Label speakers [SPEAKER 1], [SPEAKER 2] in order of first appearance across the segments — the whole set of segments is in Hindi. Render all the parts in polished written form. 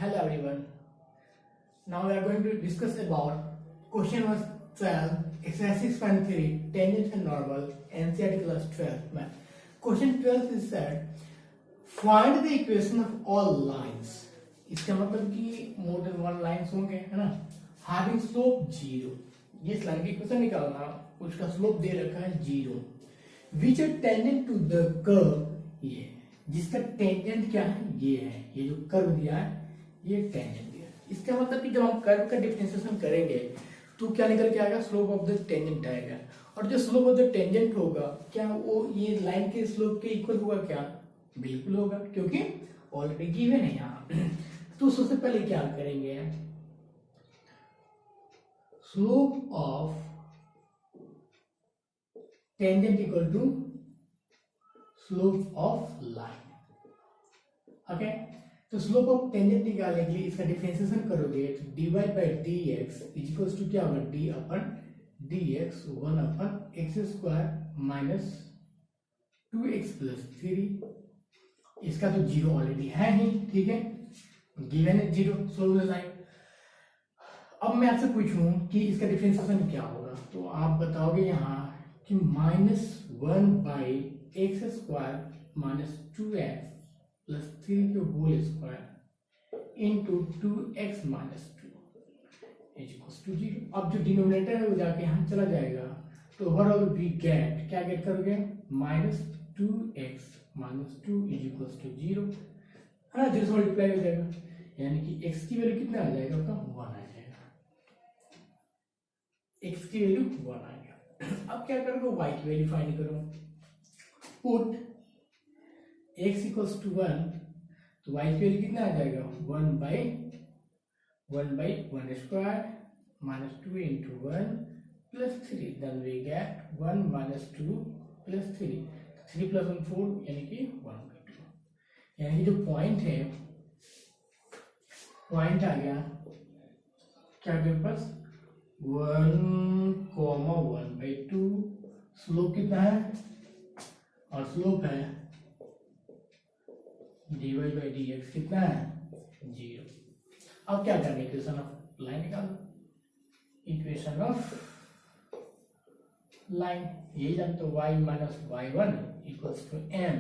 [SPEAKER 1] Hello everyone. Now we are going to discuss about question was 12, exercise 6.3, tangent and normal, NCERT class 12 math. Question 12 is said, find the equation of all lines. इसका मतलब कि more than one lines होंगे, है ना? Having slope 0. ये इस लाइन की इक्वेशन निकालना, उसका स्लोप दे रखा है 0. Which are tangent to the curve, ये जिसका टेंजेंट क्या है, ये जो कर्व दिया है ये टेंजेंट दिया है. इसका मतलब कि जब हम कर्व का डिफरेंशिएशन करेंगे तो क्या निकल के आएगा, स्लोप ऑफ द टेंजेंट आएगा. और जो स्लोप ऑफ द टेंजेंट होगा क्या वो ये लाइन के स्लोप के इक्वल होगा क्या, बिल्कुल होगा, क्योंकि ऑलरेडी गिवन है यहाँ. तो सबसे पहले क्या करेंगे, slope of tangent equal to slope of line. Okay, तो स्लोप ऑफ टेंजेंट निकालने के लिए इसका डिफरेंशिएशन करोगे तो dy by D x equals to क्या होगा, d upon d x 1 upon x square minus 2x plus 3. इसका तो जीरो ऑलरेडी है ही, ठीक है, गिवन है जीरो, स्लोप ऑफ लाइन. अब मैं आपसे पूछूं कि इसका डिफरेंशिएशन क्या होगा, तो आप बताओगे यहाँ कि -1 by x square minus 2x plus 3 के whole square into 2x minus 2 equals to 0. अब जो डिनोमिनेटर है वो जाके यहाँ चला जाएगा, तो ओवरऑल वी गेट, क्या गेट करोगे, -2x माइनस 2 इक्वल्स टू 0, है ना, 0 से मल्टीप्लाई हो जाएगा, यानी कि x की वैल्यू कितना आ जाएगा, आपका 1 आ जाएगा, x की वैल्यू 1 आ गया. अब क्या करोगे, y की वैल्यू फाइंड करो, पुट x इक्वल्स टू 1, तो y की वैल्यू कितना आ जाएगा, 1 by 1 square minus 2 into 1 plus 3, then we get 1 minus 2 plus 3, 3 plus 1 4, यानी कि 1/2. यानी कि जो पॉइंट है, पॉइंट आ गया क्या के पास 1,1/2. स्लोप कितना है, और स्लोप है dy बाई डी एक्स कितना है, 0. अब क्या करना है, इक्वेशन ऑफ लाइन निकालो. इक्वेशन ऑफ लाइन यही जानते हो, y minus y1 equals to m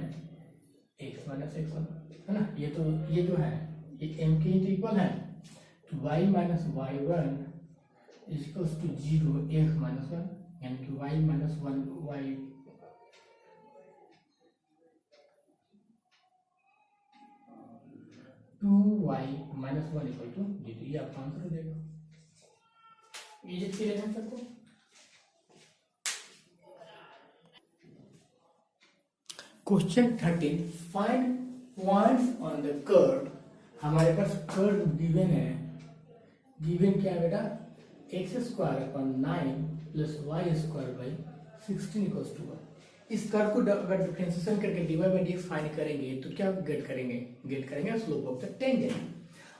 [SPEAKER 1] x minus x1, है ना. ये जो है ये m के इक्वल है, तो y minus y1 equals to 0 x minus 1, यानी कि y minus 1 y 2y minus 1 equal to 0. ये आपका आंसर हो जाएगा. इजी क्लियर है सबको. Question 13, find points on the curve. हमारे पास कर्व गिवन है, गिवन क्या है बेटा, x square upon 9 plus y square by 16 equals to 1. इस कर्व को अगर डिफरेंशिएशन करके dy बाई dx फाइंड करेंगे तो क्या गेट करेंगे स्लोप ऑफ द टेंजेंट.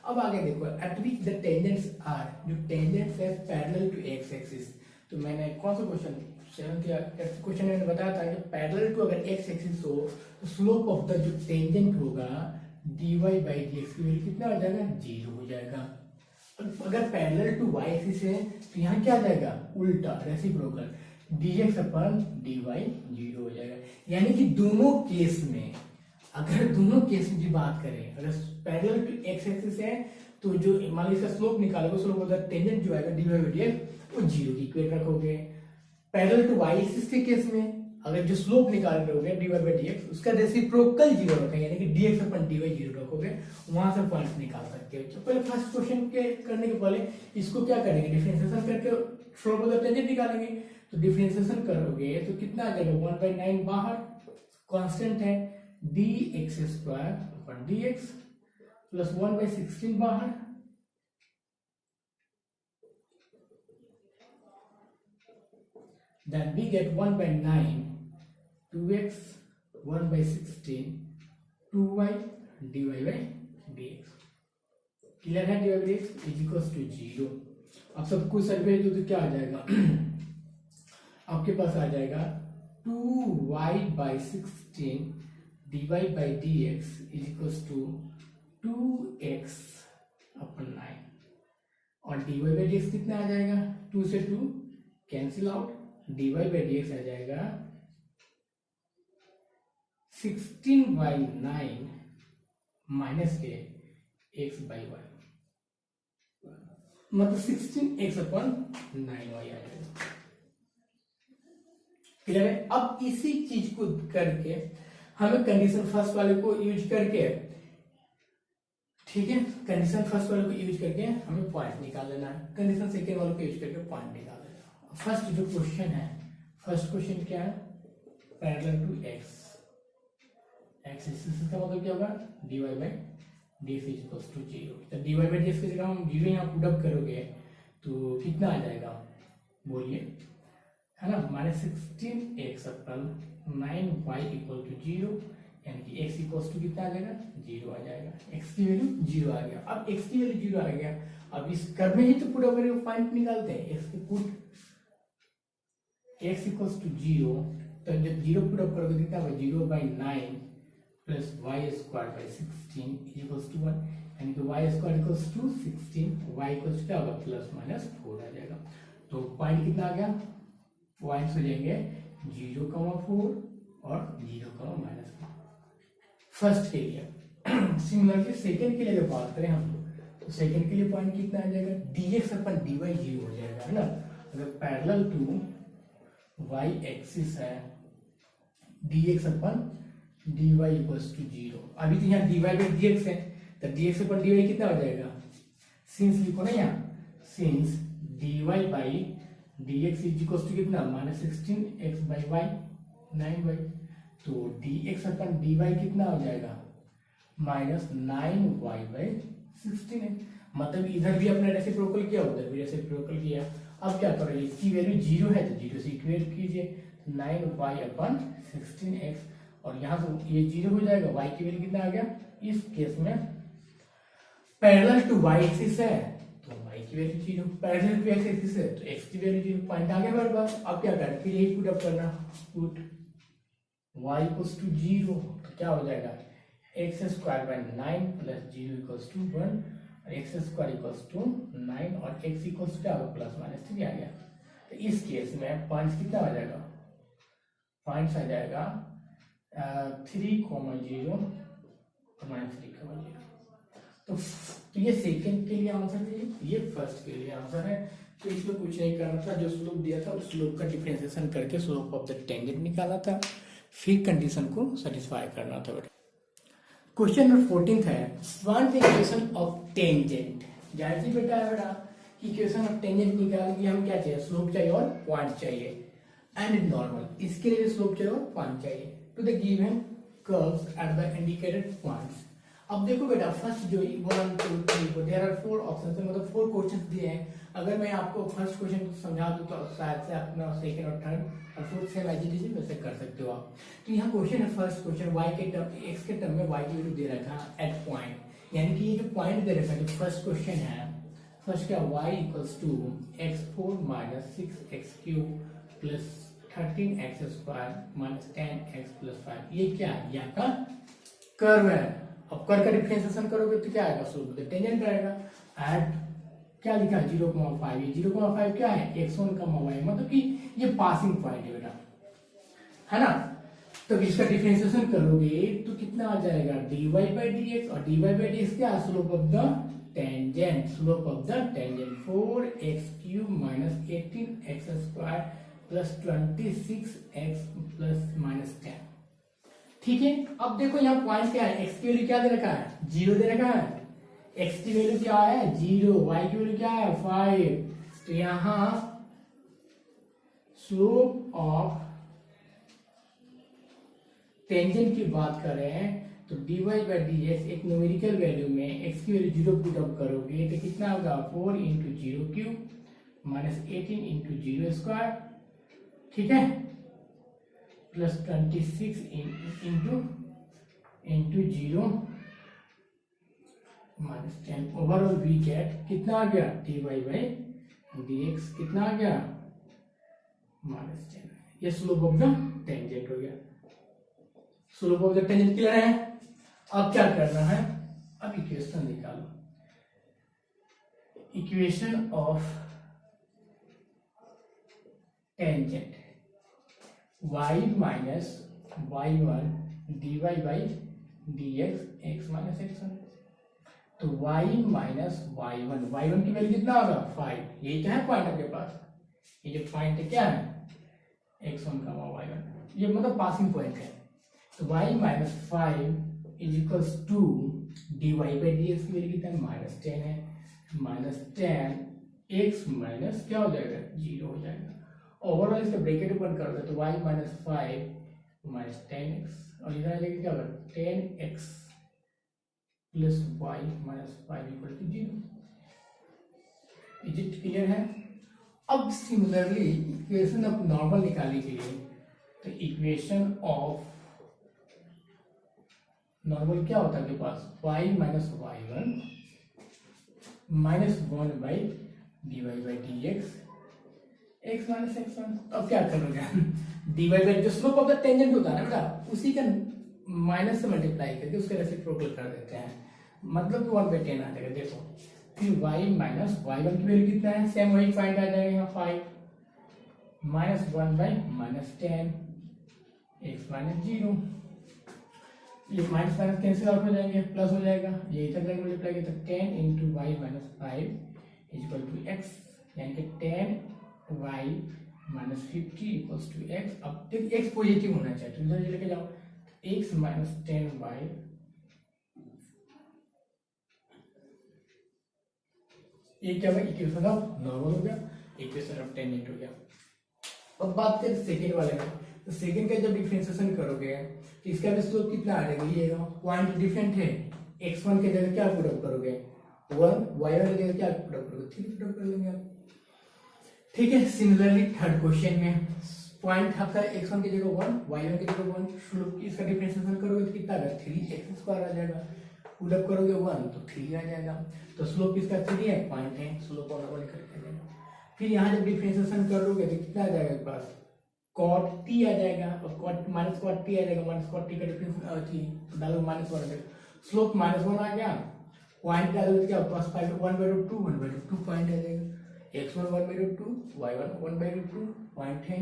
[SPEAKER 1] अब आगे देखो, at which the tangents are, जो टेंजेंट्स है पैरेलल टू एक्स एक्सिस. तो मैंने कौन सा क्वेश्चन 7th या 8th क्वेश्चन में बताया था कि पैरेलल टू अगर एक्स एक्सिस हो तो स्लोप ऑफ द जो टेंजेंट होगा dy बाई dx की वैल्यू कितना हो जाएगा, 0 हो जाएगा. अगर पैरेलल टू y एक्सिस है तो यहाँ क्या आ जाएगा, उल्टा रेसिप्रोकल, dx अपन dy 0 हो जाएगा. यानी कि दोनों केस में, अगर दोनों केस में बात करें, अगर पैरेलल टू एक्स एक्सिस है तो जो मान लीजिए इसका स्लोप निकालोगे, स्लोप ऑफ द टेंजेंट जो आएगा dy बाई dx वो 0 की इक्वेट रखोगे. पैरेलल टू y एक्सिस के केस में अगर जो स्लोप निकाल रहे dy बाई dx उसका रेसिप्रोकल 0 रखेंगे, यानी कि dx अपन dy 0 रखोगे, वहां से पॉइंट्स निकाल सकते हो. तो पहले फर्स्ट क्वेश्चन के करने के पहले इसको क्या करेंगे, डिफरेंशिएशन करके स्लोप ऑफ द टेंजेंट निकालेंगे. तो डिफरेंशिएशन करोगे तो कितना आ जाएगा, 1/9 बाहर, कांस्टेंट है dx square upon dx plus 1/16 बाहर, then we get 1/9 2x 1/16 2y dy by dx. Clear है, dy by dx is equals to 0. अब सब कुछ सर्वे तो क्या आ जाएगा आपके पास आ जाएगा 2y/16 dy by dx is equals to 2x अपन 9 और dy बाई डी एक्स कितना आ जाएगा, 2 से 2 cancel out, dy by D x आ जाएगा 16/9 माइनस के x बाई वाई, मतलब 16x/9y आ जाएगा। क्लियर है। अब इसी चीज को करके हमें कंडीशन फर्स्ट वाले को यूज करके, ठीक है, कंडीशन फर्स्ट वाले को यूज करके हमें पॉइंट निकाल लेना है, कंडीशन सेकेंड वाले को यूज करके पॉइंट निकाल लेना। फर्स्ट जो क्वेश्चन है, फर्स्ट क्वेश्चन क्या है, parallel to x, x axis का मतलब क्या होगा, dy by dx equals to 0। तो dy बाई dx की जगह हम 0 यहाँ पुट अप करोगे तो कितना आ जाएगा, बोलिए, है ना, -16x/9y इक्वल टू 0, यानी कि x इक्वल्स टू कितना आ जाएगा, 0 आ जाएगा। x की वैल्यू 0 आ गया। अब x की वैल्यू 0 आ गया, अब इस कर्व में ही तो पुट अप करके पॉइंट निकालते हैं। x की पुट x इक्वल्स टू 0, तो जब 0 पुट अप करोगे कितना होगा, 0/9 plus y square by 16 equals to 1, यानी कि y square equals to 16, y equals क्या होगा, +-4 आ जाएगा। तो पॉइंट कितना आ गया, पॉइंट्स हो जाएंगे 0,4 और 0,-4 फर्स्ट के लिए। सिमिलरली सेकंड के लिए जब बात करें हम लोग, तो सेकंड के लिए पॉइंट कितना आ जाएगा, dx/dy 0 हो जाएगा, है ना। अगर पैरेलल टू y एक्सिस है, dx/dy इक्वल्स टू 0। अभी तो यहाँ dy बाई dx है, तो dx/dy कितना हो जाएगा, सिंस लिखो ना यहाँ, since dy by dx equals to कितना, -16x/y 9y, तो dx/dy कितना हो जाएगा, -9y/16। मतलब इधर भी अपने रेसिप्रोकल किया, उधर भी रेसिप्रोकल किया। अब क्या करो, इसकी वैल्यू 0 है तो 0 से इक्वेट कीजिए, 9y/16x, और यहाँ से ये 0 हो जाएगा, y की वैल्यू कितना आ गया, इस केस में पैरेलल टू y एक्सिस है तो y की value 0, parallel to x axis है तो x की वैल्यू 0, पॉइंट आ गया हमारे पास। अब क्या करना, फिर यही पुट अप करना, पुट y इक्वल्स टू 0, तो क्या हो जाएगा, x² प्लस 0 इक्वल्स टू 1, और x² इक्वल्स टू 9, और x इक्वल्स क्या होगा, +-3 आ गया। तो इस केस में पॉइंट्स कितना आ जाएगा, पॉइंट्स आ जाएगा 3,0 और -3,0। तो ये सेकंड के लिए आंसर है, ये फर्स्ट के लिए आंसर है। तो इसमें कुछ नहीं करना था, जो स्लोप दिया था उस स्लोप का डिफरेंशिएशन करके स्लोप ऑफ द टेंजेंट निकाला था, फिर कंडीशन को सेटिस्फाई करना था। क्वेश्चन नंबर 14 है, find the equation of tangent. जाहिर सी बेटा है बेटा कि इक्वेशन ऑफ टेंजेंट निकालने के लिए हम क्या चाहिए, स्लोप चाहिए और पॉइंट चाहिए, एंड नॉर्मल। इसके लिए स्लोप चाहिए और पॉइंट चाहिए to the given curves at the indicated points. अब देखो बेटा, फर्स्ट जो 1 2 3 4 देयर आर 4 ऑप्शंस है, मतलब 4 क्वेश्चंस दिए हैं। अगर मैं आपको फर्स्ट क्वेश्चन को समझा दूं तो शायद से अपना सेकंड और थर्ड और fourth same as it is वैसे कर सकते हो आप। तो यहाँ क्वेश्चन है, फर्स्ट क्वेश्चन y के टर्म, x के टर्म में y की वैल्यू दे रखा है एट पॉइंट, यानी कि ये जो पॉइंट दे रखा है, जो फर्स्ट क्वेश्चन है, फर्स्ट क्या, y equals to x4 - 6x³ plus 13x² - 10x + 5। ये क्या है, यहाँ का कर्व है। अब कर्व का डिफरेंशिएशन करोगे तो क्या आएगा, स्लोप द टेंजेंट आएगा। एट क्या लिखा है, 0,5। ये 0,5 क्या है, x1, y, मतलब कि ये पासिंग पॉइंट है बेटा, है ना। तो इसका डिफरेंशिएशन करोगे तो कितना आ जाएगा, dy बाई dx, और dy बाई dx क्या, slope of the tangent, slope of the tangent 4x³ - 18x² plus 26x plus -10। ठीक है। अब देखो यहाँ पॉइंट क्या है, x की वैल्यू क्या दे रखा है, 0 दे रखा है, x की वैल्यू क्या है 0, y की वैल्यू क्या है 5। तो यहाँ स्लोप ऑफ टेंजेंट की बात करें तो dy बाई dx एक न्यूमेरिकल वैल्यू में x की वैल्यू 0 पुट अप करोगे तो कितना होगा, 4 × 0³ - 18 × 0², ठीक है, plus 26 into 0 - 10। Overall we get कितना आ गया, dy बाई dx कितना आ गया, -10। ये स्लोप ऑफ द टेंजेंट हो गया। Slope of the tangent clear है। अब क्या करना है, अब इक्वेशन निकालो। Equation of tangent y minus y1 dy by dx x minus x1। तो y माइनस y1 की वैल्यू कितना होगा 5। ये क्या है पॉइंट आपके पास, ये जो पॉइंट है क्या है x1 का y1, ये मतलब पासिंग पॉइंट है। तो y minus 5 is equals to dy by dx की वैल्यू कितना है -10 है, -10 x माइनस क्या हो जाएगा 0 हो जाएगा। ओवरऑल इसका ब्रैकेट ओपन कर दो तो y माइनस 5 माइनस 10x और इधर आ जाएगा क्या होगा 10x plus y minus 5 equal to 0। Is it clear है। अब सिमिलरली इक्वेशन ऑफ नॉर्मल निकालने के लिए तो इक्वेशन ऑफ नॉर्मल क्या होता है आपके पास y minus y1 minus 1 by dy by dx x minus x1। अब क्या करोगे dy बाई जो स्लोप ऑफ द टेंजेंट होता है ना बेटा उसी का माइनस से मल्टीप्लाई करके उसके रेसिप्रोकल कर देते हैं, मतलब कि 1/10 आ जाएगा। देखो फिर y माइनस y1 की वैल्यू कितना है सेम वही फाइंड आ जाएगा यहाँ 5 minus 1 by minus 10 x minus 0। ये माइनस माइनस कैंसिल आउट हो जाएंगे प्लस हो जाएगा, ये इधर जाकर मल्टीप्लाई किया तो 10 into y minus 5 is equal to x, यानी कि 10 y minus 50 equals to x. अब देखिए एक्स पॉजिटिव होना चाहिए तो इधर लेके जाओ एक्स माइनस 10 वाई ये क्या भाई इक्वेशन ऑफ नॉर्मल हो गया, इक्वेशन ऑफ टेंजेंट हो गया। अब बात करें सेकेंड वाले में, तो सेकेंड का जब डिफरेंशिएशन करोगे तो इसका भी स्लोप कितना आ जाएगा, ये पॉइंट डिफरेंट है, x1 के जगह क्या पुट अप करोगे 1, y1 की जगह क्या पुट अप करोगे 3 पुट अप कर लेंगे आप। ठीक है। सिमिलरली थर्ड क्वेश्चन में पॉइंट आपका x1 की जगह 1, y1 की जगह 1, स्लोप इसका डिफरेंशिएशन करोगे तो कितना आ जाएगा 3x² आ जाएगा, पुट अप करोगे 1 तो 3 आ जाएगा। तो स्लोप इसका 3 है, पॉइंट है, स्लोप और निकल के आ जाएगा। फिर यहाँ जब डिफरेंशिएशन करोगे तो कितना आ जाएगा आपके पास cot t आ जाएगा और cot माइनस cot t आ जाएगा, माइनस cot t का डिफरेंस डालो माइनस 1 आ जाएगा, स्लोप -1 आ गया, पॉइंट डालोगे तो क्या प्लस 5 1/2 1/2 पॉइंट आ जाएगा, x1 1/2 y1 1/2 पॉइंट है।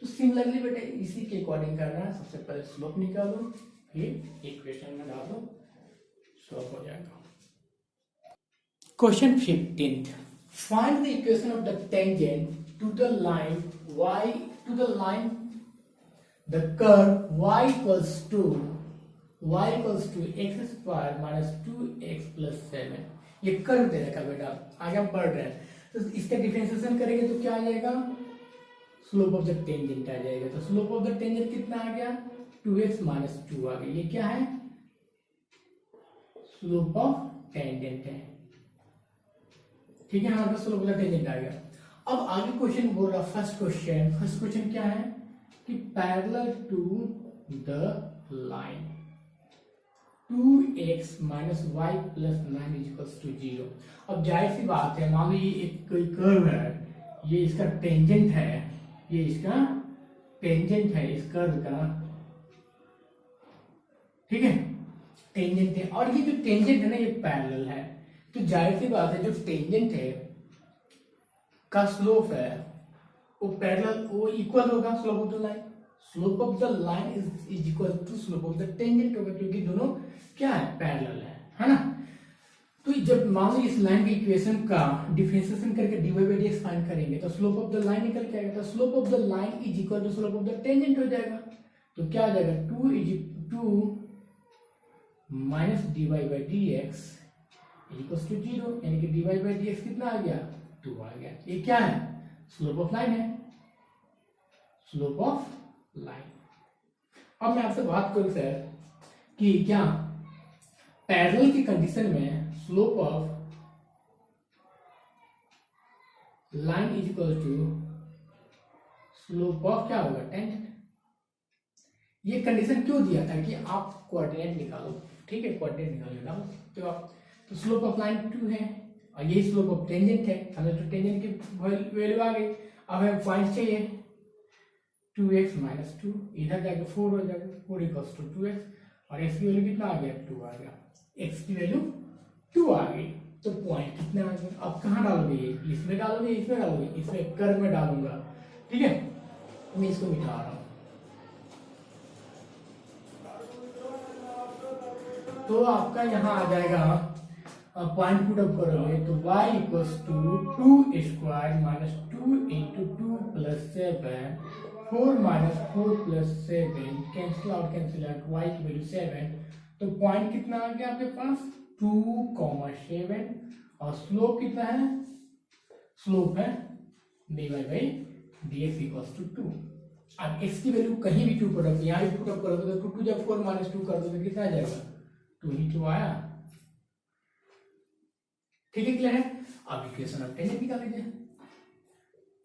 [SPEAKER 1] तो सिमिलरली बेटा इसी के अकॉर्डिंग करना है, सबसे पहले स्लोप निकालो फिर इक्वेशन में डालो, स्लोप हो जाएगा। Question 15th, find the equation of the tangent to the line y to the line the curve y equals to x square minus 2x plus 7। ये कर्व दे रखा बेटा, आगे हम पढ़ रहे हैं तो इसका डिफरेंशिएशन करेंगे तो क्या आ जाएगा स्लोप ऑफ द टेंजेंट आ जाएगा। तो स्लोप ऑफ द टेंजेंट कितना आ गया 2x माइनस 2 आ गया, ये क्या है स्लोप ऑफ टेंजेंट है। ठीक है, हमारे पास स्लोप ऑफ द टेंजेंट आ गया। अब आगे क्वेश्चन बोल रहा फर्स्ट क्वेश्चन क्या है कि parallel to the line 2x minus y plus 9 equals to 0। अब जाहिर सी बात है, मान लो ये एक कोई कर्व है, ये इसका टेंजेंट है, ये इसका टेंजेंट है इस कर्व का, ठीक है टेंजेंट है, और ये जो टेंजेंट है ना ये पैरेलल है, तो जाहिर सी बात है जो टेंजेंट है का स्लोप है वो पैरेलल वो इक्वल होगा slope of the line, slope of the line is equal to slope of the tangent होगा, क्योंकि दोनों क्या है पैरेलल है ना। तो जब मान लो इस लाइन के इक्वेशन का डिफरेंशिएशन करके dy बाई dx फाइंड करेंगे तो स्लोप ऑफ द लाइन निकल के आएगा, तो slope of the line is equal to slope of the tangent हो जाएगा। तो क्या आ जाएगा 2 minus dy by dx equals to 0, यानी कि dy बाई dx कितना आ गया 2 आ गया। ये क्या है स्लोप ऑफ लाइन है, स्लोप ऑफ लाइन। अब मैं आपसे बात करूं सर कि क्या पैरेलल की कंडीशन में slope of line is equal to slope of क्या होगा टेंजेंट। ये कंडीशन क्यों दिया था कि आप कोऑर्डिनेट निकालो, ठीक है कोऑर्डिनेट निकालिएगा तो आप, तो स्लोप ऑफ लाइन 2 है और ये स्लोप ऑफ टेंजेंट है, हमें तो टेंजेंट की वैल्यू आ गई। अब हमें पॉइंट चाहिए 2x माइनस 2, इधर जाके 4 हो जाएगा, 4 इक्वल्स टू 2x और x की वैल्यू कितना आ गया 2 आ गया, x की वैल्यू 2 आ गई। तो पॉइंट कितने आ गए? अब कहाँ डालोगे? इसमें डालोगे, इसमें डालोगे? इसमें कर्व में डालूंगा, ठीक है। मैं इसको मिटा रहा हूं। तो आपका यहाँ आ जाएगा, पॉइंट पुट अप करोगे तो y equals to 2 square minus 2 into 2 plus 7, 4 minus 4 plus 7, cancel out y की वैल्यू 7। तो पॉइंट कितना आ गया आपके पास? 2,7 और स्लोप कितना है? स्लोप है dy by dx equals to 2। अब x की वैल्यू कहीं भी 2 पुट अप, यहाँ भी पुट अप करोगे तो 2 जब 4 माइनस 2 कर दोगे कितना आ जाएगा? 2 ही 2 आया, ठीक है, क्लियर है। अब इक्वेशन ऑफ टेंजेंट निकाल लीजिए।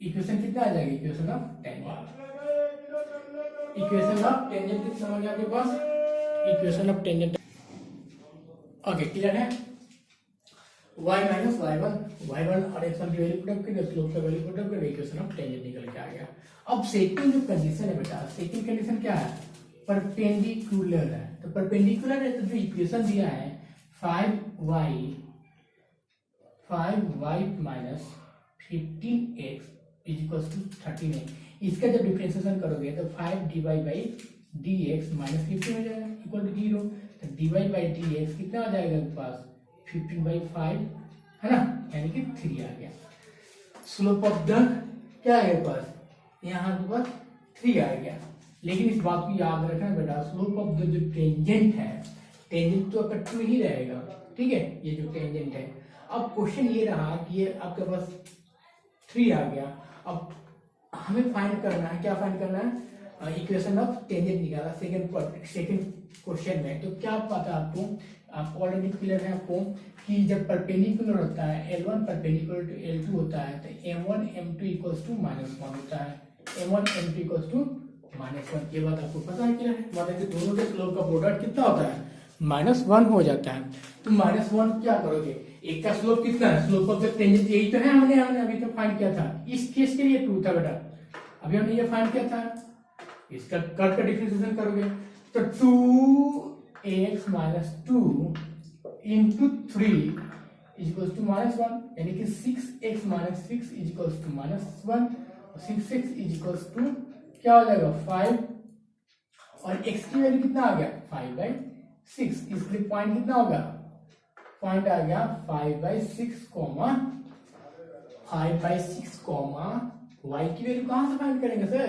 [SPEAKER 1] इक्वेशन कितना आ जाएगी? Equation of tangent, equation of tangent कितना हो गया आपके पास? Equation of tangent, okay, clear है। y माइनस y1 और x1 की वैल्यू पुट अप करिए, स्लोप का वैल्यू पुट अप करिए, इक्वेशन ऑफ टेंजेंट निकल के आ गया। अब सेकंड जो कंडीशन है बेटा, सेकंड कंडीशन क्या है? परपेंडिकुलर है। तो परपेंडिकुलर है तो जो इक्वेशन दिया है 5y minus 15x is equal to 13 है, इसका जब डिफरेंशिएशन करोगे तो 5 dy बाई dx माइनस 15 हो जाएगा इक्वल टू 0। तो dy बाई dx कितना आ जाएगा आपके पास? 15/5 है ना, यानी कि 3 आ गया। स्लोप ऑफ द क्या है पास? यहाँ के पास 3 आ गया। लेकिन इस बात को याद रखना बेटा, स्लोप ऑफ द जो टेंजेंट है, टेंजेंट तो आपका 2 ही रहेगा, ठीक है, ये जो टेंजेंट है। अब क्वेश्चन ये रहा कि ये आपके पास 3 आ गया। अब हमें फाइंड करना है, क्या फाइंड करना है? इक्वेशन ऑफ टेंजेंट निकाला सेकंड क्वेश्चन में। तो क्या पता आपको, आप ऑलरेडी क्लियर है आपको कि जब परपेंडिकुलर होता है L1 परपेंडिकुलर टू L2 होता है तो M1 M2 इक्वल्स टू -1 होता है, M1 M2 इक्वल्स टू -1। ये बात आपको पता है, क्लियर है। मतलब कि दोनों के स्लोप का प्रोडक्ट कितना होता है? -1 हो जाता है। तो -1 क्या करोगे? एक का स्लोप कितना है? स्लोप ऑफ द टेंजेंट यही तो है, हमने अभी तो फाइंड किया था। इस केस के लिए 2 था बेटा, अभी हमने ये फाइंड किया था। इसका कर्व का डिफरेंशिएशन करोगे तो 2x minus 2 into 3 is equals to -1, यानी कि 6x minus 6 is equals to -1, और 6x इज इक्वल्स टू क्या हो जाएगा? 5, और x की वैल्यू कितना आ गया? 5/6। इसलिए पॉइंट कितना होगा? पॉइंट आ गया 5/6 y की वैल्यू कहां से फाइंड करेंगे सर?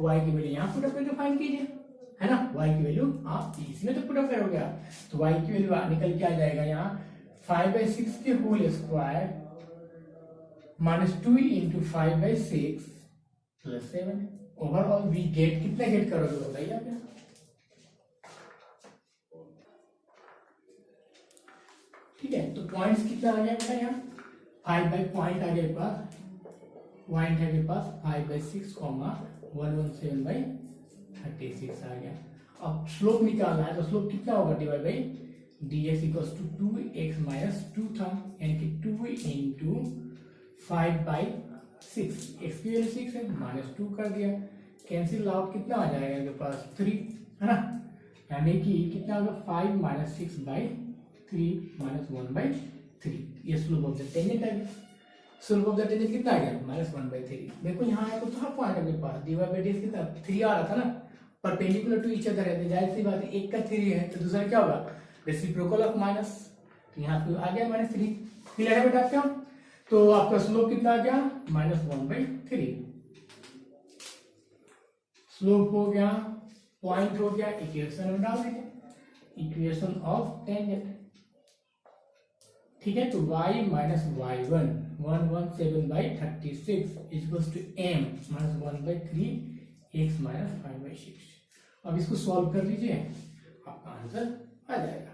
[SPEAKER 1] y की वैल्यू यहाँ पुट अप करके फाइंड कीजिए, है ना। y की वैल्यू आप इसमें तो पुट अप करोगे आप, तो y की वैल्यू निकल के आ जाएगा यहाँ 5/6 के whole square minus 2 into 5/6 plus 7। Overall we get, कितना गेट करोगे बताइए आप? ठीक है, तो पॉइंट्स कितना आ गया बेटा? यहाँ 5 बाई पॉइंट आ गया पास, पॉइंट है मेरे पास 5/6 117/36 आ गया। अब स्लोप निकालना है, तो स्लोप कितना होगा? Divide by dx equals to 2x minus 2 था, यानी कि 2 इंटू 5/6, x की वैल्यू 6 है, -2 कर दिया, कैंसिल आउट कितना आ जाएगा मेरे पास? 3, है ना, यानी कि कितना होगा? 5 माइनस 6/3 माइनस 1/3। ये स्लोप ऑफ द टेंजेंट आ गया। स्लोप ऑफ द टेंजेंट कितना आ गया? -1/3। देखो यहाँ आया तो था पॉइंट अपने पास, dy बाई dx कितना 3 आ रहा था ना, परपेंडिकुलर टू ईच अदर है, जाहिर सी बात है, एक का 3 है तो दूसरा क्या होगा? रेसिप्रोकल ऑफ माइनस, तो यहाँ पे आ गया -3। क्लियर है बेटा आपका? तो आपका स्लोप कितना आ गया? -1/3। स्लोप हो गया, पॉइंट हो गया, इक्वेशन में डाल दीजिए, इक्वेशन ऑफ टेंजेंट, ठीक है। तो y minus y1 117/36 is equals to m minus 1/3 x minus 5/6। अब इसको सॉल्व कर लीजिए, आपका आंसर आ जाएगा।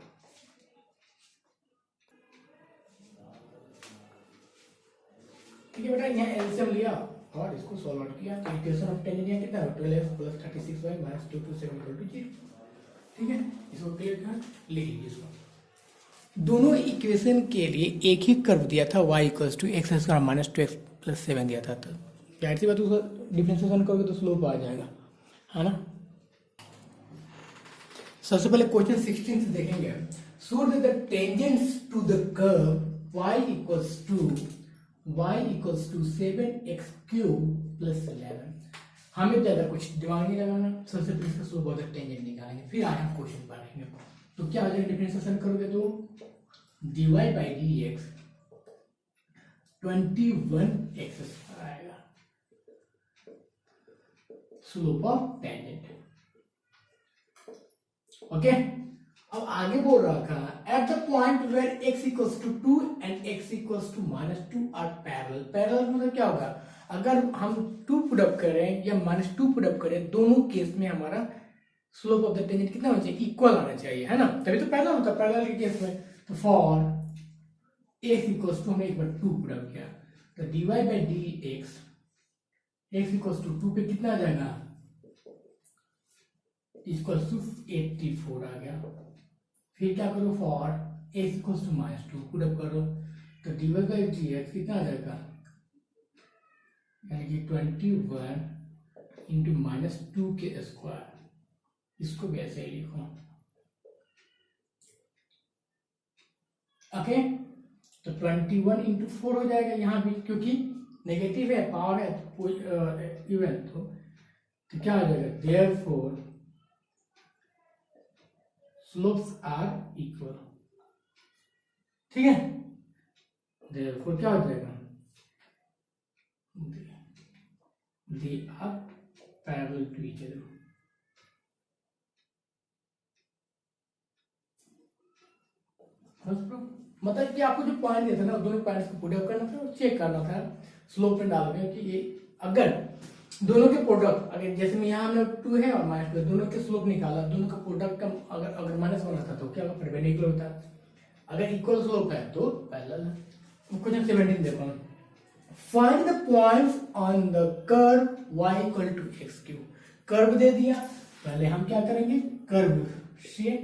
[SPEAKER 1] ठीक है बेटा, यहाँ एलसीएम लिया और इसको सॉल्व आउट किया, तो इक्वेशन ऑफ टेंजेंट कितना है? 12x plus 36y minus 227 0। ठीक है, इसको क्लियर कर लिख लीजिए। इसको दोनों इक्वेशन के लिए एक ही कर्व दिया था, y equals to x square minus 2x plus 7 दिया था, तो जाहिर सी बात उसका डिफरेंशिएशन करोगे तो स्लोप आ जाएगा, है ना। सबसे पहले क्वेश्चन 16 से देखेंगे। Show that the tangents to the curve y equals to 7x cube plus 11। हमें ज्यादा कुछ दिमाग नहीं लगाना, सबसे पहले इसका स्लोप ऑफ द टेंजेंट निकालेंगे, फिर आगे हम क्वेश्चन पढ़ेंगे। तो क्या हो जाएगा, डिफरेंशिएशन करोगे तो dy by D x 21x आएगा स्लोप ऑफ टेंजेंट। ओके, अब आगे बोल रखा at the point where x equals to 2 and x equals to -2 are parallel. Parallel मतलब क्या होगा, अगर हम 2 पुट अप करें या -2 पुट अप करें, दोनों केस में हमारा स्लोप ऑफ द टेंजेंट कितना होना चाहिए, इक्वल आना चाहिए, है ना, तभी तो पैरेलल होता है। पैरेलल के केस में तो फॉर x इक्वल्स टू, हमने एक बार 2 पुट अप किया तो dy by d x equals to 2 पे कितना आ जाएगा, इक्वल्स टू 84 आ गया। फिर क्या करो, for x equals to -2 put up करो तो dy बाई डी एक्स कितना आ जाएगा, यानी कि 21 इंटू -2 के स्क्वायर, इसको भी ऐसे ही लिखो। ओके, तो 21 इंटू 4 हो जाएगा, यहाँ भी क्योंकि नेगेटिव है, पावर है तो इवन, तो क्या हो जाएगा, देयरफॉर स्लोप्स आर इक्वल। ठीक है, देयरफॉर क्या हो जाएगा, they are parallel to each other। मतलब कि आपको जो पॉइंट दिया था ना, दोनों पॉइंट्स को पुट अप करना था और चेक करना था स्लोप में डाल के कि ये अगर दोनों के प्रोडक्ट, अगर जैसे में यहाँ हमने 2 है और -2, दोनों के स्लोप निकाला, दोनों का प्रोडक्ट का अगर -1 होता तो क्या परपेंडिकुलर होता, अगर इक्वल स्लोप है तो पैरेलल है। क्वेश्चन 17 देखो, find the points on the curve y equal to x cube. Curve दे दिया, पहले हम क्या करेंगे, कर्व से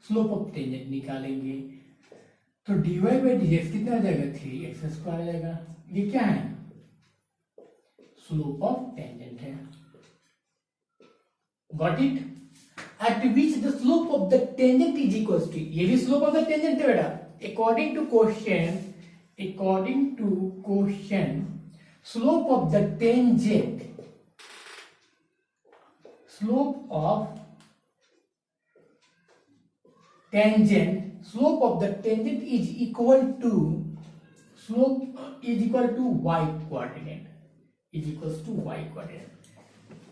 [SPEAKER 1] स्लोप ऑफ टेंजेंट निकालेंगे। तो dy बाई डी एक्स कितना आ जाएगा, 3x स्क्वायर आ जाएगा। ये क्या है, स्लोप ऑफ टेंजेंट है। Got it, at which the slope of the tangent is equal to, ये भी स्लोप ऑफ द टेंजेंट है बेटा, according to question slope of the tangent is equal to y coordinate,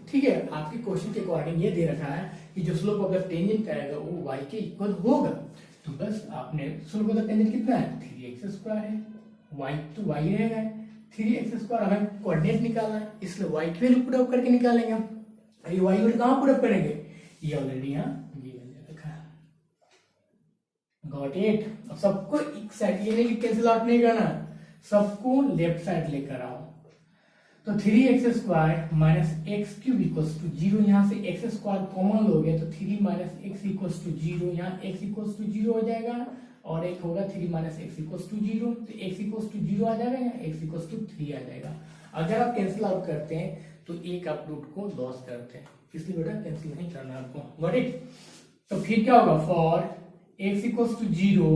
[SPEAKER 1] ठीक है। आपके क्वेश्चन के अकॉर्डिंग ये दे रखा है कि जो स्लोप ऑफ द टेंजेंट आएगा वो y के इक्वल होगा, तो बस आपने स्लोप ऑफ द टेंजेंट कितना है, 3x स्क्वायर है, y तो y रहेगा, 3x स्क्वायर हमें कोऑर्डिनेट निकालना है, इसलिए y की वैल्यू पुट अप करके निकालेंगे हम। ये y वैल्यू कहाँ पुट अप करेंगे, ये ऑलरेडी यहाँ गिवन दे रखा है। Got it. अब सबको एक साइड, ये नहीं कैंसिल आउट नहीं करना, सबको लेफ्ट साइड लेकर आओ। तो 3x square minus x cube equals to 0, यहाँ से x स्क्वायर कॉमन हो गया तो 3 माइनस एक्स इक्वल्स टू 0, यहाँ x इक्वल्स टू 0 हो जाएगा और एक होगा 3 माइनस एक्स इक्वल्स टू 0, तो x इक्वल्स टू 0 आ जाएगा, या x इक्वल्स टू 3 आ जाएगा। अगर आप कैंसिल आउट करते हैं तो एक आप रूट को लॉस करते हैं, इसलिए बेटा कैंसिल नहीं करना आपको। Got it. तो फिर क्या होगा, फॉर x इक्वल्स टू 0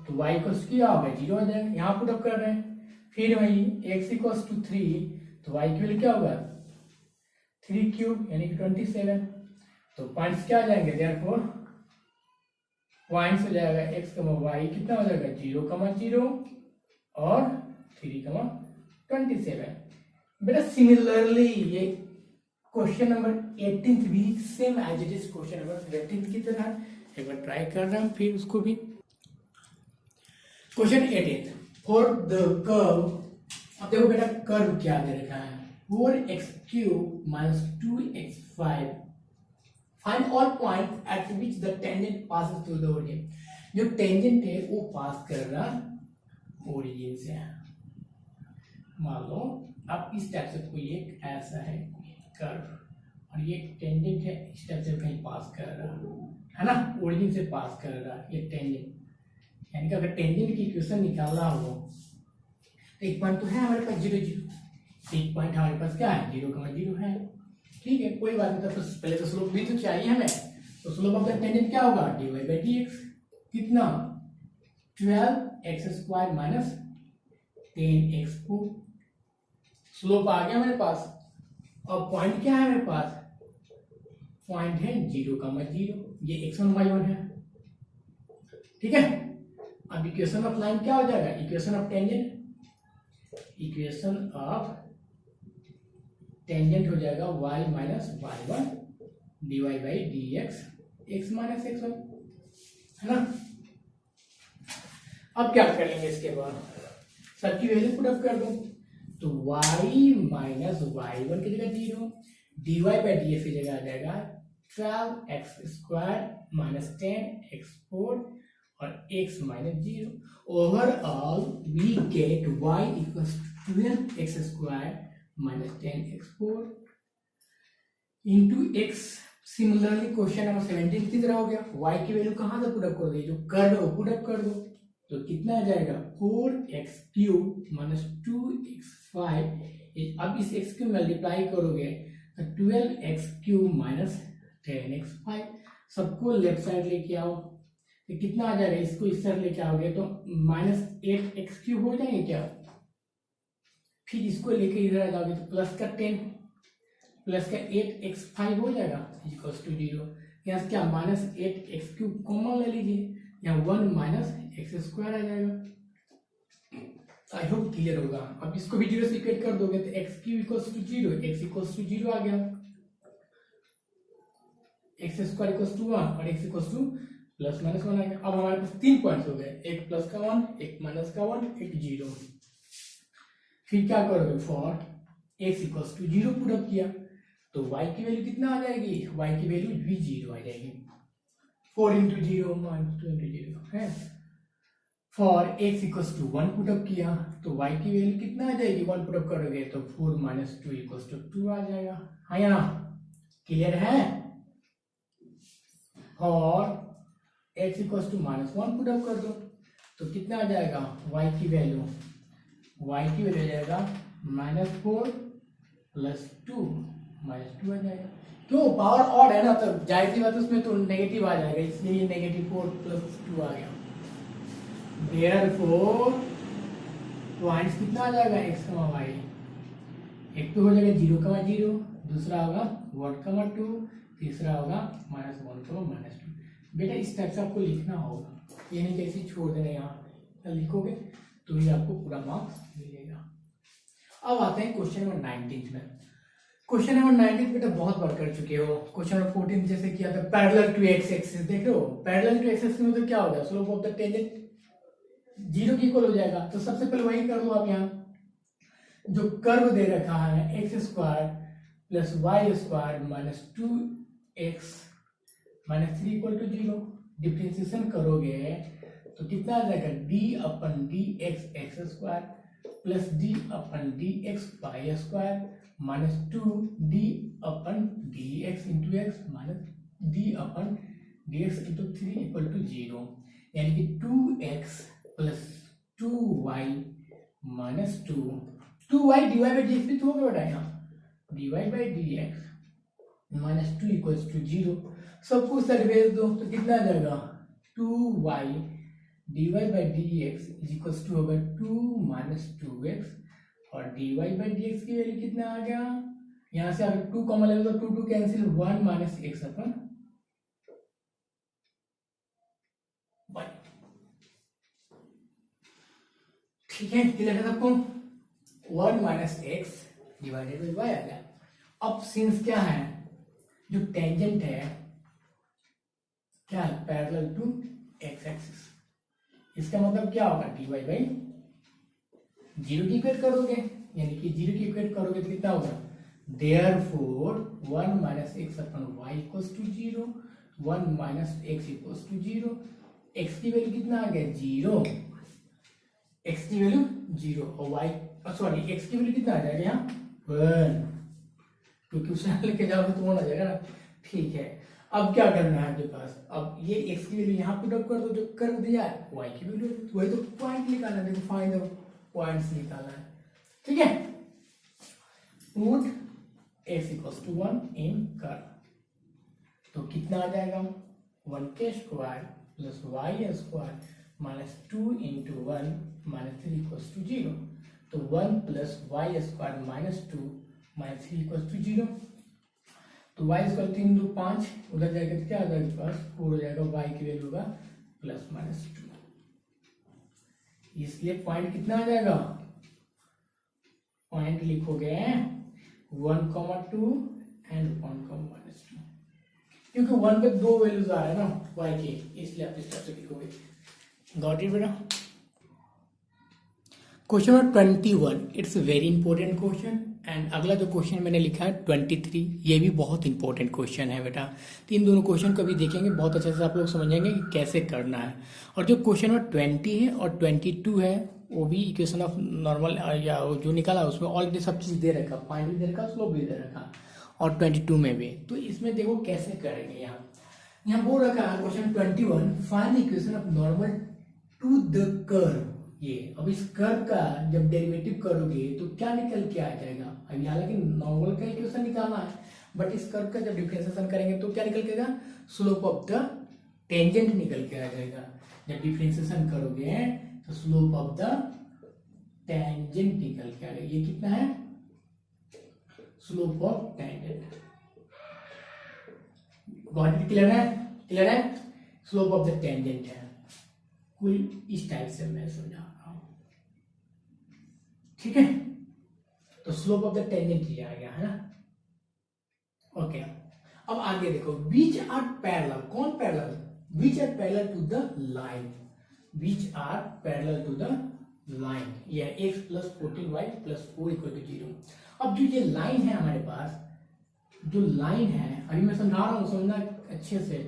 [SPEAKER 1] तो y इक्वल्स क्या होगा, 0 आ जाएगा, यहाँ पुट अप कर रहे हैं। फिर वही x इक्वल्स टू 3 तो y की वैल्यू क्या होगा, 3 क्यूब यानी कि 27। तो पॉइंट्स क्या आ जाएंगे, देयरफॉर पॉइंट्स हो जाएगा x, y कितना हो जाएगा, 0, 0 और 3, 27। बेटा सिमिलरली ये क्वेश्चन नंबर 18 भी same as it is question number 17 की तरह एक बार ट्राई कर रहे हैं, फिर उसको भी। क्वेश्चन 18 फॉर द कर्व, अब देखो बेटा कर्व क्या दे रखा है, 4x³ minus 2x5, find all point eight which the tangent passes through the origin. जो टेंजेंट है वो पास कर रहा ओरिजिन से। मान लो अब इस टाइप से कोई एक ऐसा है कर्व और ये टेंजेंट है, इस टाइप से कहीं पास कर रहा है ना, ओरिजिन से पास कर रहा है ये टेंजेंट। यानी कि अगर टेंजेंट की इक्वेशन निकालना हो तो एक पॉइंट तो है हमारे पास 0, 0, एक पॉइंट हमारे पास क्या है, 0, 0 है। ठीक है, कोई बात नहीं, तो पहले तो स्लोप भी तो चाहिए हमें। तो स्लोप ऑफ द टेंजेंट क्या होगा, dy बाई dx कितना 12x² माइनस 10x4। स्लोप आ गया मेरे पास। और पॉइंट क्या है मेरे पास? पॉइंट है 0,0, ये x1 y1 है। ठीक है, अब इक्वेशन ऑफ लाइन क्या हो जाएगा? इक्वेशन ऑफ टेंजेंट हो जाएगा y minus y1 dy by dx x minus x1, है ना। अब क्या करेंगे इसके बाद? सबकी वैल्यू पुट अप कर दो, तो y माइनस y1 की जगह 0, dy बाई dx की जगह आ जाएगा 12x² माइनस 10x4 और x minus 0। Overall we get y equals 12x² minus 10x4 into x। Similarly question number 17 की तरह हो गया। y की वैल्यू कहां से पुट अप कर दो? जो कर्व है वो पुट अप कर दो, तो कितना आ जाएगा? 4x³ minus 2x5। अब इस x क्यूब मल्टीप्लाई करोगे तो 12x³ माइनस 10x5। सबको लेफ्ट साइड लेके आओ, तो कितना आ जाएगा? इसको इस साइड लेके आओगे तो माइनस 8x³ हो जाएंगे क्या? फिर इसको लेके इधर आ जाओगे तो प्लस का 10 प्लस का 8x5 हो जाएगा इक्वल्स टू 0। यहाँ से क्या? माइनस 8x³ कॉमन ले लीजिए, यहाँ 1 माइनस x² आ जाएगा। आई होप क्लियर होगा। अब इसको भी 0 से इक्वेट कर दोगे तो x³ equals to 0, x equals to 0 आ गया, x² इक्वल्स टू 1 और x equals to plus minus 1 आ गया। अब हमारे पास 3 पॉइंट्स हो गए, एक प्लस का 1, एक माइनस का 1, एक 0। फिर क्या करोगे? For x equals to 0 put up किया तो y की वैल्यू कितना आ जाएगी? y की वैल्यू भी 0 आ जाएगी। 4 इंटू 0 माइनस 2 इंटू 0 है। For x equals to 1 put up किया तो y की वैल्यू कितना आ जाएगी? 1 पुट अप करोगे तो 4 माइनस 2 इक्वल्स टू 2 आ जाएगा। हाँ या ना? क्लियर है? और x equals to minus 1 put up कर दो तो कितना आ जाएगा? y की वैल्यू आ जाएगा -4 प्लस 2 -2 आ जाएगा। क्यों? पावर ऑड है ना, तो जाहिर सी बात उसमें तो नेगेटिव आ जाएगा, इसलिए ये -4 प्लस 2 आ गया। देयरफॉर पॉइंट्स कितना आ जाएगा? x, y। एक तो हो जाएगा 0,0, दूसरा होगा 1,2, तीसरा होगा -1, -2। बेटा इस टाइप से आपको लिखना होगा, ये नहीं कैसे छोड़ देना, यहाँ लिखोगे तो ही आपको पूरा मार्क्स मिलेगा। अब आते हैं क्वेश्चन नंबर 19 में। क्वेश्चन नंबर 19 बेटा बहुत बार कर चुके हो। क्वेश्चन नंबर 14 जैसे किया था, पैरेलल टू एक्स एक्सिस। देख रहे हो, पैरेलल टू एक्स एक्सिस में तो क्या होगा? स्लोप ऑफ द टेंजेंट 0 की इक्वल हो जाएगा। तो सबसे पहले वही कर लो आप। यहाँ जो कर्व दे रखा है x² plus y² minus 2x minus 3 equal to 0, differentiation करोगे तो कितना आ जाएगा? d/dx x² plus d/dx y² minus 2d/dx into x minus d/dx into 3 equal to 0, यानी कि 2x plus 2y minus 2y dy by dx भी तो होगा बेटा, यहाँ dy by dx minus 2 equals to 0। सबको साइड भेज दो तो कितना आ जाएगा? 2y dy by dx equals to होगा 2 माइनस 2x और dy बाई dx की वैल्यू कितना आ गया? यहाँ से अगर 2 कॉमन ले तो 2 cancel, 1 minus x upon y। ठीक है, क्लियर है सबको? 1 minus x divided by y आ गया। अब सिंस क्या है? जो टेंजेंट है क्या है? Parallel to x axis. इसका मतलब क्या होगा? dy बाई 0 की इक्वेट करोगे, यानी कि 0 की इक्वेट करोगे तो कितना होगा? Therefore 1 minus x upon y equals to 0, 1 minus x equals to 0। x की वैल्यू कितना आ गया? 0। x की वैल्यू 0 और y सॉरी x की वैल्यू कितना आ जाएगा? यहाँ 1, क्योंकि उसे लेके जाओगे तो 1 आ जाएगा ना। ठीक है, अब क्या करना है आपके पास? अब ये x की वैल्यू यहाँ पुट अप कर दो, जो कर दिया है y की वैल्यू, वही तो पॉइंट निकालना है, फाइंड द पॉइंट्स निकालना है। ठीक है, put x equals to 1 in curve, तो कितना आ जाएगा? 1k² plus y² minus 2 into 1 minus 3 equals to 0। तो 1 plus y square minus 2 minus 3 equals to 0। तो y स्क्वायर 3 2 5, उधर जाएगा तो क्या आ जाएगा पास 4 हो जाएगा, y की वैल्यू होगा प्लस माइनस 2। इसलिए पॉइंट कितना आ जाएगा, पॉइंट लिखोगे 1,2 एंड 1,-2, क्योंकि 1 पे 2 वैल्यूज आ रहे हैं ना y के, इसलिए आप इस तरह से लिखोगे। गॉट इट बेटा। Question number 21, it's very important question. And अगला जो क्वेश्चन मैंने लिखा है 23, ये भी बहुत इंपॉर्टेंट क्वेश्चन है बेटा। तो इन दोनों क्वेश्चन को भी देखेंगे, बहुत अच्छे से आप लोग समझेंगे कि कैसे करना है। और जो क्वेश्चन नंबर 20 है और 22 है, वो भी इक्वेशन ऑफ नॉर्मल या जो निकाला उसमें ऑलरेडी सब चीज़ दे रखा, पॉइंट भी दे रखा, स्लोप भी दे रखा, और 22 में भी। तो इसमें देखो कैसे करेंगे। यहाँ बोल रखा है question 21, find the equation of normal to the curve. ये अब इस कर्व का जब डेरिवेटिव करोगे तो क्या निकल के आ जाएगा। अभी हालांकि नॉर्मल का इक्वेशन निकालना है, बट इस कर्व का जब डिफरेंशिएशन करेंगे तो क्या निकल के आएगा, स्लोप ऑफ द टेंजेंट निकल के आ जाएगा। जब डिफरेंशिएशन करोगे तो स्लोप ऑफ द टेंजेंट निकल के आ जाएगा। ये कितना है, slope of tangent. Got it, clear है, क्लियर है। स्लोप ऑफ द टेंजेंट है, कोई इस टाइप से मैं समझा रहा हूं, ठीक है। तो स्लोप ऑफ द टेंजेंट ये आ गया है ना, ओके। अब आगे देखो, बीच आर पैरेलल, कौन parallel, which are parallel to the line, which are parallel to the line. ये x plus 14y plus 4 equal to 0। अब जो ये लाइन है हमारे पास, जो लाइन है, अभी मैं समझा रहा हूं, समझना अच्छे से।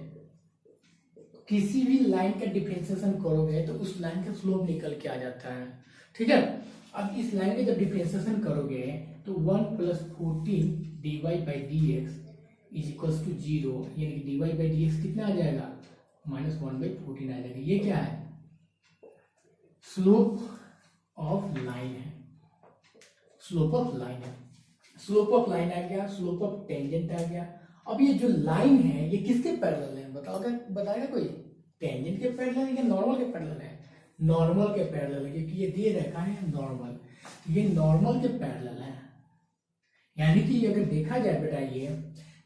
[SPEAKER 1] किसी भी लाइन का डिफरेंशिएशन करोगे तो उस लाइन का स्लोप निकल के आ जाता है, ठीक है। अब इस लाइन का जब डिफरेंशिएशन करोगे तो 1 plus 14 dy by D X is equals to 0, यानी कि dy बाई डी एक्स कितना आ जाएगा, माइनस 1 बाई 14 आ जाएगा। ये क्या है, स्लोप ऑफ लाइन है, स्लोप ऑफ लाइन है। स्लोप ऑफ लाइन आ गया, स्लोप ऑफ टेंजेंट आ गया। अब ये जो लाइन है ये किसके पैरेलल है, बताएगा कोई, टेंजेंट के पैरेलल है या नॉर्मल के पैरेलल है, नॉर्मल के पैरेलल है, क्योंकि ये दे रखा है नॉर्मल, ये नॉर्मल के पैरेलल है। यानी कि अगर देखा जाए बेटा ये,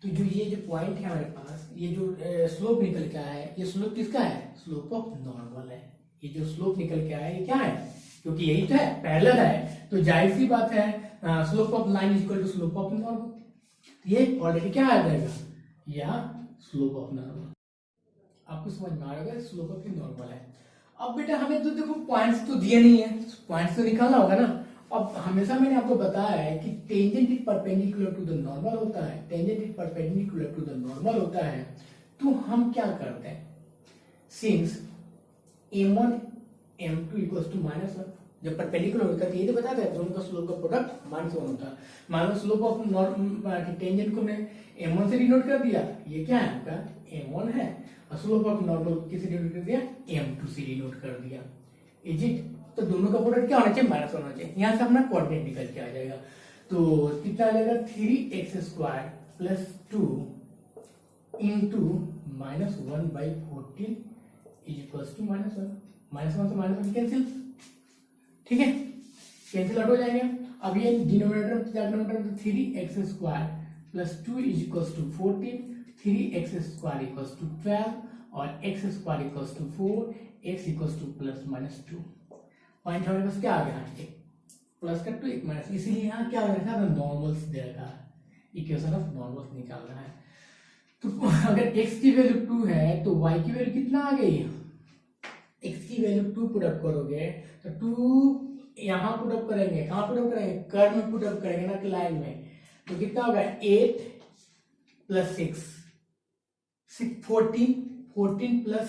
[SPEAKER 1] तो जो ये जो पॉइंट है हमारे पास, ये जो स्लोप निकल के आया है, ये स्लोप किसका है, स्लोप ऑफ नॉर्मल है। ये जो स्लोप निकल के आया है ये क्या है, क्योंकि यही तो है, पैरेलल है, तो जाहिर सी बात है slope of line equal to slope of normal. ये ऑलरेडी क्या आ जाएगा, या स्लोप ऑफ नॉर्मल। आपको समझ में आ रहा है, स्लोप ऑफ नॉर्मल है। अब बेटा हमें तो देखो पॉइंट्स तो दिए नहीं है, पॉइंट्स तो निकालना होगा ना। अब हमेशा मैंने आपको बताया है कि tangent is perpendicular to the normal होता है, tangent is perpendicular to the normal होता है। तो हम क्या करते हैं, since m1 m2 equals to -1, जब परपेंडिकुलर होता है तो ये तो बताते हैं दोनों का स्लोप का प्रोडक्ट -1 होता है। मान लो स्लोप ऑफ टेंजेंट को मैं m1 से डिनोट कर दिया, ये क्या है आपका m1 है, और स्लोप ऑफ नॉर्मल किसे डिनोट कर दिया, m2 से डिनोट कर दिया, इज इट। तो दोनों का प्रोडक्ट क्या होना चाहिए, -1 होना चाहिए। यहाँ से अपना कोऑर्डिनेट निकल के आ जाएगा। तो कितना आ जाएगा, 3x² plus 2 into -1/14 is equals to -1। -1 से -1 कैंसिल, ठीक है, कैंसिल आउट हो जाएंगे। अब ये denominator 3x² plus 2 is equals to 14, 3x² equals to 12 और x² equals to 4, x equals to plus -2। Point हमारे पास क्या आ गया, एक प्लस का 2 एक माइनस, इसीलिए यहाँ क्या हो रखा है, नॉर्मल्स दे रखा है, इक्वेशन ऑफ नॉर्मल्स निकालना है। तो अगर x की वैल्यू 2 है तो y की वैल्यू कितना आ गई, x की वैल्यू 2 पुट अप करोगे तो 2 यहाँ पुट अप करेंगे, कहाँ पुट अप करेंगे, कर्व में पुट अप करेंगे ना कि लाइन में। तो कितना होगा, 8 प्लस 6 14 प्लस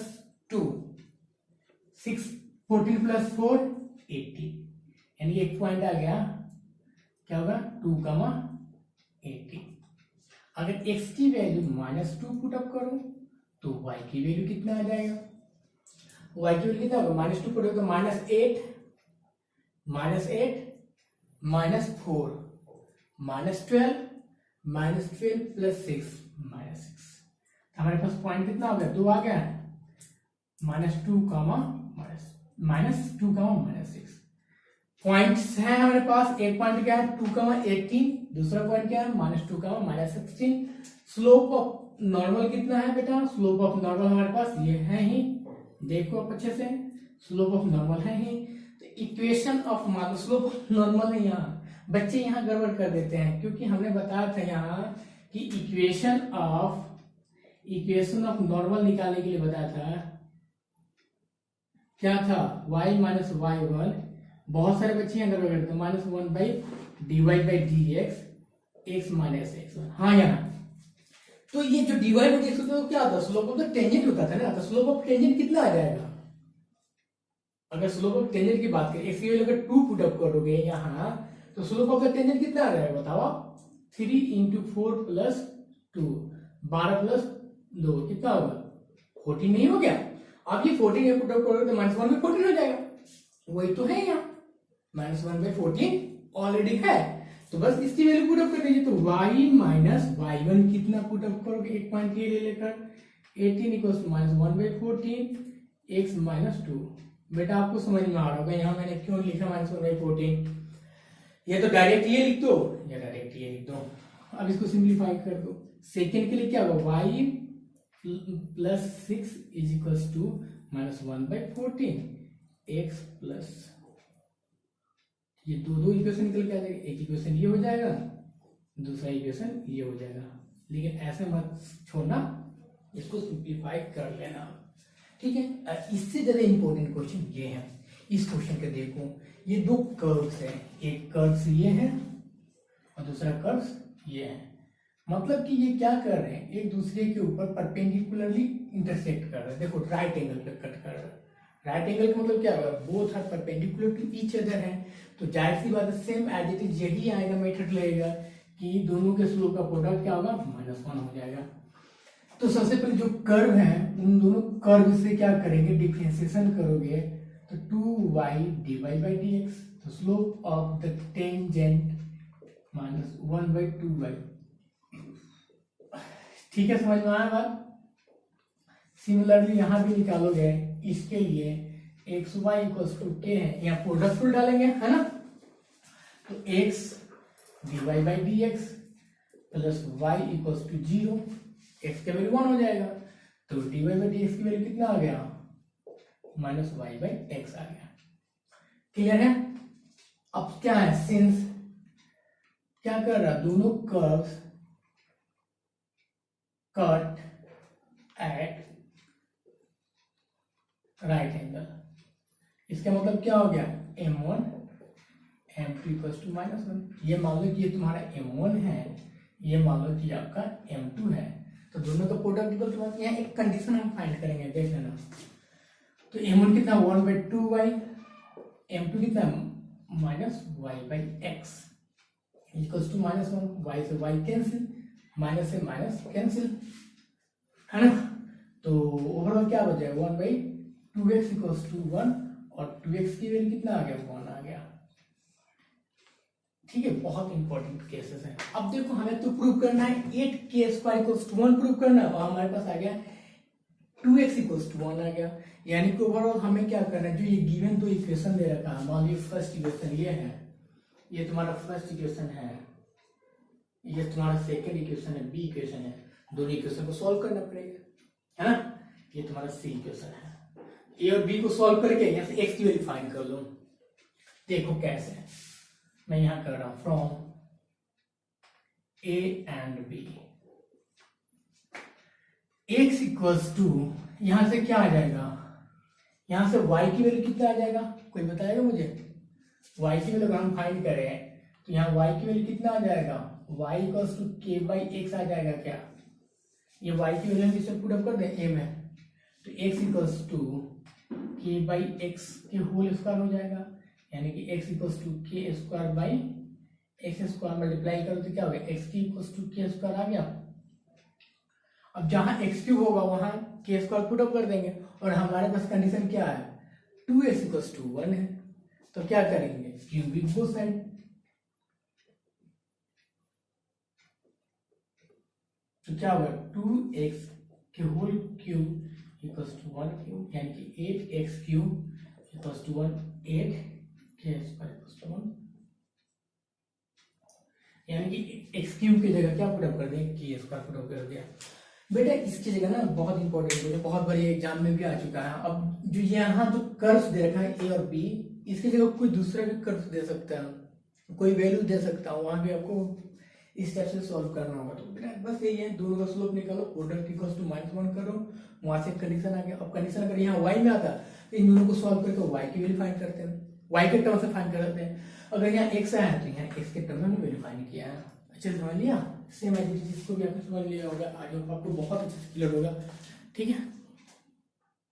[SPEAKER 1] 2 6 14 प्लस 4 80, यानी एक पॉइंट आ गया, क्या होगा 2,80। अगर x की वैल्यू -2 पुट अप करो तो y की वैल्यू कितना आ जाएगा, y की वैल्यू कितना होगा, -2 पुट अप करो -8 -4 -12 प्लस 6 -6। हमारे पास पॉइंट कितना हो गया, 2 आ गया, -2, -2 -2, पॉइंट्स है हमारे पास। एक पॉइंट क्या है 2, 18, दूसरा पॉइंट क्या है -2, -16। स्लोप ऑफ नॉर्मल कितना है बेटा? स्लोप ऑफ नॉर्मल हमारे पास ये है ही, देखो आप अच्छे से, स्लोप ऑफ नॉर्मल है ही। तो इक्वेशन ऑफ मान स्लोप ऑफ नॉर्मल है यहाँ, बच्चे यहाँ गड़बड़ कर देते हैं, क्योंकि हमने बताया था यहाँ कि इक्वेशन ऑफ नॉर्मल निकालने के लिए बताया था, क्या था? y minus y1। बहुत सारे बच्चे यहाँ गड़बड़ करते हैं, -1/dy/dx x माइनस x1। हाँ यहाँ तो ये जो dy बाई dx होता है क्या होता है? स्लोप ऑफ द टेंजेंट होता था ना। तो स्लोप ऑफ टेंजेंट कितना आ जाएगा? अगर स्लोप ऑफ टेंजेंट की बात करें, इसकी वैल्यू अगर 2 पुट अप करोगे यहाँ, तो स्लोप ऑफ द टेंजेंट कितना आ जाएगा बताओ आप? 3 × 4 + 2, 12 + 2 कितना होगा? 14 नहीं हो गया? आप ये 14 ये पुट अप करोगे तो -1/14 हो जाएगा। वही तो है यहाँ, -1/14 ऑलरेडी है, तो बस इसकी वैल्यू पुट अप कर दीजिए। तो y माइनस y1 कितना पुट अप करोगे? एक पॉइंट ये ले लेकर 18 = -1/14 x - 2। बेटा आपको समझ में आ रहा होगा यहाँ मैंने क्यों लिखा -1/14। ये तो डायरेक्ट ये लिख दो या डायरेक्ट ये लिख दो। अब इसको सिंप्लीफाई कर दो। सेकेंड के लिए क्या होगा? y + 6 = -1/14 x प्लस, ये दो इक्वेशन निकल के आ जाएगा। एक इक्वेशन ये हो जाएगा, दूसरा इक्वेशन ये हो जाएगा। लेकिन ऐसे मत छोड़ना, इसको सिंप्लीफाई कर लेना, ठीक है। इससे ज्यादा इंपॉर्टेंट क्वेश्चन ये है। इस क्वेश्चन के देखो, ये दो कर्व्स है, एक कर्व्स ये है और दूसरा कर्व्स ये है। मतलब कि ये क्या कर रहे हैं? एक दूसरे के ऊपर परपेंडिकुलरली इंटरसेक्ट कर रहे हैं। देखो राइट एंगल पे कट कर रहे हैं। राइट एंगल का मतलब क्या होगा? Both are perpendicular to each other है, तो जाहिर सी बात है सेम एज इट इज यही आएगा, मेथड लगेगा कि दोनों के स्लोप का प्रोडक्ट क्या होगा? -1 हो जाएगा। तो सबसे पहले जो कर्व है उन दोनों कर्व से क्या करेंगे? डिफरेंशिएशन करोगे तो 2y dy/dx, तो slope of the tangent -1/2y। ठीक है, समझ में आया बात? सिमिलरली यहां भी निकालोगे, इसके लिए xy = k है, यहाँ प्रोडक्ट रूल डालेंगे है ना। तो x dy/dx plus y = 0, x के वैल्यू 1 हो जाएगा, तो dy/dx की वैल्यू कितना आ गया? -y/x आ गया। क्लियर है? अब क्या है? सिंस क्या कर रहा? दोनों curves cut at right angle. इसका मतलब क्या हो गया? m1 m2 = -1। ये मान लो कि ये तुम्हारा m1 है, ये मान लो कि आपका m2 है, तो दोनों का प्रोडक्ट इक्वल टू, यहाँ एक कंडीशन हम फाइंड करेंगे, देख लेना। तो m1 कितना? 1/2y, m2 कितना? -y/x = -1। y से y कैंसिल, माइनस से माइनस कैंसिल, है ना। तो ओवरऑल क्या बचा? 1/2x = 1 और 2x की वैल्यू कितना आ गया? 1 आ गया। ठीक है, बहुत इंपॉर्टेंट केसेस हैं। अब देखो हमें तो प्रूव करना है 8k² = 1 प्रूव करना है, और हमारे पास आ गया 2x = 1 आ गया। यानी कि ओवरऑल हमें क्या करना है? जो ये गिवन दो इक्वेशन दे रखा है, मान लीजिए फर्स्ट इक्वेशन ये है, ये तुम्हारा फर्स्ट इक्वेशन है, ये तुम्हारा सेकंड इक्वेशन है, बी इक्वेशन है। दोनों इक्वेशन को सॉल्व करना पड़ेगा, है ना। ये तुम्हारा सी इक्वेशन है। ए और बी को सॉल्व करके यहाँ से एक्स की वैल्यू फाइंड कर लो। देखो कैसे, मैं यहां कर रहा हूं from A and B, X = यहां से क्या आ जाएगा? यहां से y की वैल्यू कितना आ जाएगा? कोई बताएगा मुझे? y की वैल्यू हम फाइंड करें तो यहाँ y की वैल्यू कितना आ जाएगा? y = k/x आ जाएगा क्या? ये y की वैल्यू किससे पुट अप कर दें? a में, तो x = k/x के होल स्क्वायर हो जाएगा, यानी कि x = k² मल्टीप्लाई करो तो क्या होगा? x³ k² आ गया। अब जहां x³ होगा वहां k² पुट अप कर देंगे, और हमारे पास कंडीशन क्या है? 2x = 1 है, तो क्या करेंगे? क्यूबिक बोथ साइड, तो क्या होगा? 2x³ = 1 क्यूब, यानी कि 8x³ इक्वल्स टू 1 8 के स्क्वायर इक्वल्स टू 1, यानी कि एक्स क्यूब की जगह क्या पुटअप कर दिया, के स्क्वायर पुटअप कर दिया। बेटा इसकी जगह ना बहुत इंपॉर्टेंट है, बहुत बड़ी एग्जाम में भी आ चुका है। अब जो यहाँ जो कर्व्स दे रखा है ए और बी, इसकी जगह कोई दूसरा भी कर्व दे सकता है, कोई वैल्यू दे सकता हूँ, वहां भी आपको इस टाइप से सॉल्व करना होगा। तो बेटा बस यही है, दोनों का स्लोप निकालो, प्रोडक्ट इक्वल्स टू -1 करो, वहां से कंडीशन आ गया। अब कंडीशन अगर यहाँ y में आता तो इन दोनों को सॉल्व करके y की वैल्यू फाइंड करते हैं, y के टर्म से फाइंड करते हैं। अगर यहाँ x आया है तो यहाँ x के टर्म में वैल्यू फाइंड किया है। अच्छे से समझ लिया, सेम एज इसको भी आपने समझ लिया होगा, आगे आपको बहुत अच्छे से क्लियर होगा। ठीक है।